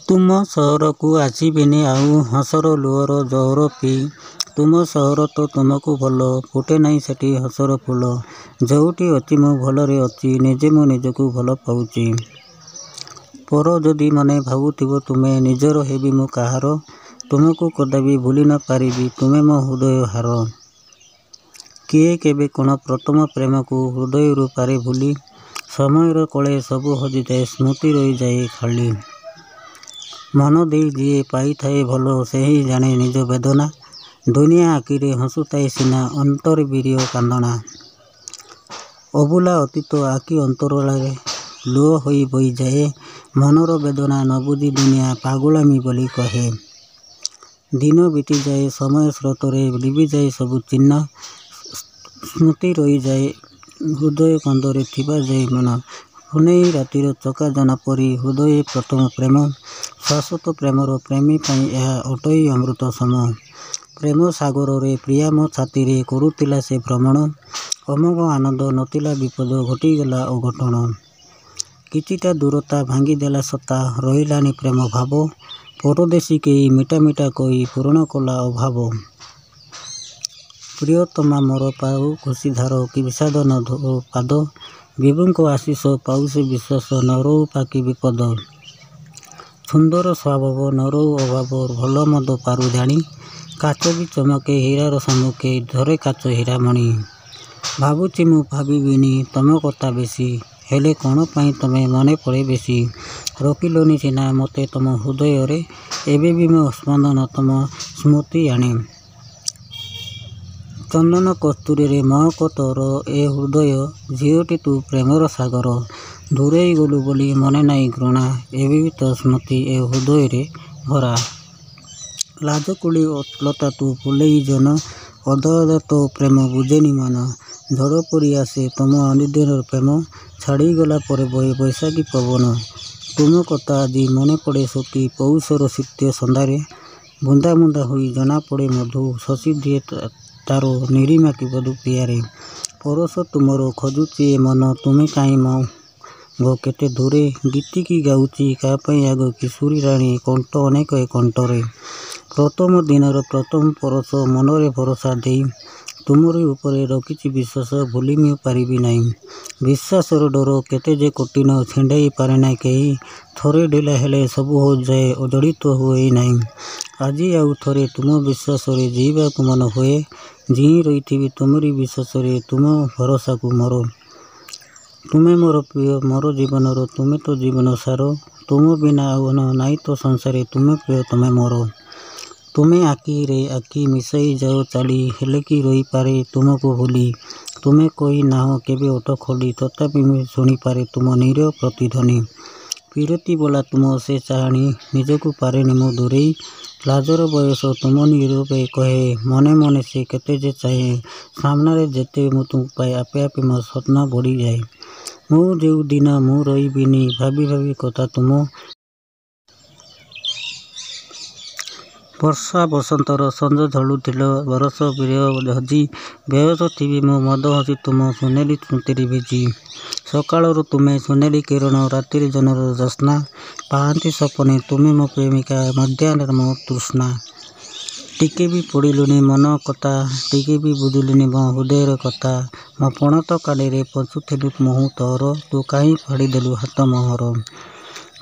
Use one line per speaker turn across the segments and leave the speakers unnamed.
ତୁମ ସହରକୁ ଆସିବିନି ଆଉ ହସର ଲୁହର ଜହର ପିଇ। ତୁମ ସହର ତ ତୁମକୁ ଭଲ, ଫୁଟେ ନାହିଁ ସେଠି ହସର ଫୁଲ। ଯେଉଁଠି ଅଛି ମୁଁ ଭଲରେ ଅଛି, ନିଜେ ମୁଁ ନିଜକୁ ଭଲ ପାଉଛି। ପର ଯଦି ମନେ ଭାବୁଥିବ ତୁମେ, ନିଜର ହେବି ମୁଁ କାହାର? ତୁମକୁ କଦାପି ଭୁଲି ନ ପାରିବି, ତୁମେ ମୋ ହୃଦୟ ହାର। କିଏ କେବେ କ'ଣ ପ୍ରଥମ ପ୍ରେମକୁ ହୃଦୟରୁ ପାରେ ଭୁଲି? ସମୟର କୋଳେ ସବୁ ହଜିଯାଏ, ସ୍ମୃତି ରହିଯାଏ ଖାଲି। ମନ ଦେଇ ଯିଏ ପାଇଥାଏ ଭଲ, ସେହି ଜାଣେ ନିଜ ବେଦନା। ଦୁନିଆ ଆଖିରେ ହସୁଥାଏ ସିନା, ଅନ୍ତରେ ବିରିୟ କାନ୍ଦଣା। ଅଭୁଲା ଅତୀତ ଆଖି ଅନ୍ତରାଳରେ ଲୁହ ହୋଇ ବହିଯାଏ। ମନର ବେଦନା ନ ବୁଝି ଦୁନିଆ ପାଗଳାମୀ ବୋଲି କହେ। ଦିନ ବିତିଯାଏ ସମୟ ସ୍ରୋତରେ, ଲିଭିଯାଏ ସବୁ ଚିହ୍ନ। ସ୍ମୃତି ରହିଯାଏ ହୃଦୟ କନ୍ଦରେ ଥିବା ଯାଏ ମନ। ପୁନେଇ ରାତିର ଚକାଜନା ପରି ହୃଦୟରେ ପ୍ରଥମ ପ୍ରେମ। ଶାଶ୍ୱତ ପ୍ରେମର ପ୍ରେମୀ ପାଇଁ ଏହା ଅଟୋଇ ଅମୃତ ସମ। ପ୍ରେମ ସାଗରରେ ପ୍ରିୟା ମୋ ଛାତିରେ କରୁଥିଲା ସେ ଭ୍ରମଣ। ଅମୋଘ ଆନନ୍ଦ ନଥିଲା ବିପଦ, ଘଟିଗଲା ଅଘଟଣ। କିଛିଟା ଦୂରତା ଭାଙ୍ଗିଦେଲା ସତ୍ତା, ରହିଲାନି ପ୍ରେମ ଭାବ। ପରଦେଶୀ କେହି ମିଠା ମିଠା କହି ପୂରଣ କଲା ଅଭାବ। ପ୍ରିୟତମା ମୋର ପାଉ ଖୁସି ଧାର, କି ବିଷାଦ ନ ଧରୁ ପାଦ। ବିଭୁଙ୍କ ଆଶିଷ ପାଉ ସେ ବିଶ୍ୱାସ, ନ ରହୁ ପାଖି ବିପଦ। ସୁନ୍ଦର ସ୍ୱଭାବ ନ ରହୁ ଅଭାବ, ଭଲ ମନ୍ଦ ପାରୁ ଜାଣି। କାଚ ବି ଚମକେ ହୀରାର ସମ୍ମୁଖେ, ଧରେ କାଚ ହୀରାମଣି। ଭାବୁଛି ମୁଁ ଭାବିବିନି ତମ କଥା ବେଶୀ, ହେଲେ କ'ଣ ପାଇଁ ତମେ ମନେ ପଡ଼େ ବେଶୀ। ରଖିଲନି ସିନା ମୋତେ ତମ ହୃଦୟରେ, ଏବେ ବି ମୋ ସ୍ପନ୍ଦନ ତମ ସ୍ମୃତି ଆଣେ। ଚନ୍ଦନ କସ୍ତୁରୀରେ ମହକ ତୋର ଏ ହୃଦୟ, ଝିଅଟି ତୁ ପ୍ରେମର ସାଗର। ଦୂରେଇ ଗଲୁ ବୋଲି ମନେ ନାହିଁ ଘୃଣା, ଏବେ ବି ତୋ ସ୍ମୃତି ଏ ହୃଦୟରେ ଭରା। ଲାଜକୁଳି ଲତା ତୁ ଫୁଲେଇ ଜନ, ଅଧା ଅଧା ତୋ ପ୍ରେମ ବୁଝେନି ମନ। ଝଡ଼ ପରି ଆସେ ତମ ଅନିଦ୍ରାର ପ୍ରେମ, ଛାଡ଼ିଗଲା ପରେ ବହେ ବୈଶାଖୀ ପବନ। ତୁମ କଥା ଆଜି ମନେ ପଡ଼େ ସଖୀ, ପୌଷର ଶୀତ ସନ୍ଧ୍ୟାରେ। ବୁନ୍ଦା ବୁନ୍ଦା ହୋଇ ଜଣାପଡ଼େ ମଧୁ, ଶଶୀ ଦିଏ ତାର ନିରିମା କି ବଧୂ ପ୍ରିୟାରେ। ପରଶ ତୁମର ଖୋଜୁଛି ଏ ମନ, ତୁମେ କାହିଁ ମୋ କେତେ ଦୂରେ। ଗୀତିକି ଗାଉଛି କା ପାଇଁ ଆଗ କିଶୋରୀ ରାଣୀ, କଣ୍ଠ ଅନେକ ଏ କଣ୍ଠରେ। ପ୍ରଥମ ଦିନର ପ୍ରଥମ ପରଶ, ମନରେ ଭରସା ଦେଇ। ତୁମରି ଉପରେ ରଖିଛି ବିଶ୍ୱାସ, ଭୁଲି ମୁଁ ପାରିବି ନାହିଁ। ବିଶ୍ୱାସର ଡୋର କେତେ ଯେ କଠିନ, ଛିଣ୍ଡାଇ ପାରେ ନାହିଁ କେହି। ଥରେ ଢିଲା ହେଲେ ସବୁ ହୋଇଯାଏ, ଜଡ଼ିତ ହୁଏ ନାହିଁ। ଆଜି ଆଉ ଥରେ ତୁମ ବିଶ୍ୱାସରେ ଜୀଇବାକୁ ମନ ହୁଏ। ଜୀଇ ରହିଥିବି ତୁମରି ବିଶ୍ୱାସରେ, ତୁମ ଭରସାକୁ ମୋର। ତୁମେ ମୋର ପ୍ରିୟ, ମୋର ଜୀବନର ତୁମେ ତ ଜୀବନ ସାର। ତୁମ ବିନା ଆଉ ନାହିଁ ତ ସଂସାରେ, ତୁମେ ପ୍ରିୟ ତମେ ମୋର। ତୁମେ ଆଖିରେ ଆଖି ମିଶାଇ ଯାଅ ଚାଲି, ହେଲେ କି ରହିପାରେ ତୁମକୁ ଭୁଲି। ତୁମେ କହି ନାହଁ କେବେ ଓଠ ଖୋଲି, ତଥାପି ମୁଁ ଶୁଣିପାରେ ତୁମ ନିରୀହ ପ୍ରତିଧ୍ୱନି। ବିରତି ବୋଲା ତୁମ ସେ ଚାହାଣୀ, ନିଜକୁ ପାରେନି ମୁଁ ଦୂରେଇ। ଲାଜର ବୟସ ତୁମ ନୀରବେ କହେ, ମନେ ମନେ ସେ କେତେ ଯେ ଚାହେଁ। ସାମ୍ନାରେ ଯେତେ ମୁଁ ତୁମକୁ ପାଏ, ଆପେ ଆପେ ମୋ ସ୍ୱପ୍ନ ବଢ଼ିଯାଏ। ମୁଁ ଯେଉଁ ଦିନ ମୁଁ ରହିବିନି, ଭାବି ଭାବି କଥା ତୁମ। ବର୍ଷା ବସନ୍ତର ସଞ୍ଜ ଝୁଲୁଥିଲ ବରଷ ବିରହ ହଜି। ବେହୋସ ଥିବି ମୁଁ ମଦ ହସି ତୁମ ସୁନେଲି ସ୍ମୃତିରେ ଭିଜି। ସକାଳର ତୁମେ ସୁନେଲି କିରଣ, ରାତିରେ ଜହ୍ନର ଜ୍ୟୋତ୍ସ୍ନା। ପାହାନ୍ତି ସପନେ ତୁମେ ମୋ ପ୍ରେମିକା, ମଧ୍ୟାହ୍ନରେ ମୋ ତୃଷ୍ଣା। ଟିକେ ବି ପଡ଼ିଲୁନି ମନ କଥା, ଟିକେ ବି ବୁଝିଲୁନି ମୋ ହୃଦୟର କଥା। ମୋ ପଣତ କାନିରେ ପୋଛୁଥିଲୁ ମୁହଁ ତୋର, ତୁ କାହିଁ ଫାଡ଼ିଦେଲୁ ହାତ ମୋହର।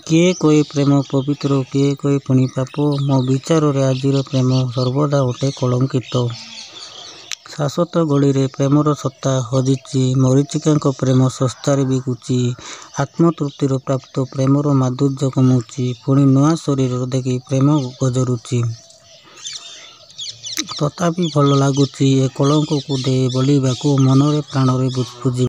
କିଏ କହେ ପ୍ରେମ ପବିତ୍ର, କିଏ କହେ ପୁଣି ପାପ। ମୋ ବିଚାରରେ ଆଜିର ପ୍ରେମ ସର୍ବଦା ଅଟେ କଳଙ୍କିତ। ଶାଶ୍ୱତ ଗଳିରେ ପ୍ରେମର ସତ୍ତା ହଜିଛି, ମରୀଚିକାଙ୍କ ପ୍ରେମ ଶସ୍ତାରେ ବିକୁଛି। ଆତ୍ମତୃପ୍ତିର ପ୍ରାପ୍ତ ପ୍ରେମର ମାଧୁର୍ଯ୍ୟ କମୁଛି, ପୁଣି ନୂଆ ଶରୀର ଦେଖି ପ୍ରେମ ଗଜରୁଛି। ତଥାପି ଭଲ ଲାଗୁଛି ଏ କଳଙ୍କକୁ ଦେଇ ବୋଳିବାକୁ, ମନରେ ପ୍ରାଣରେ ପୂଜି।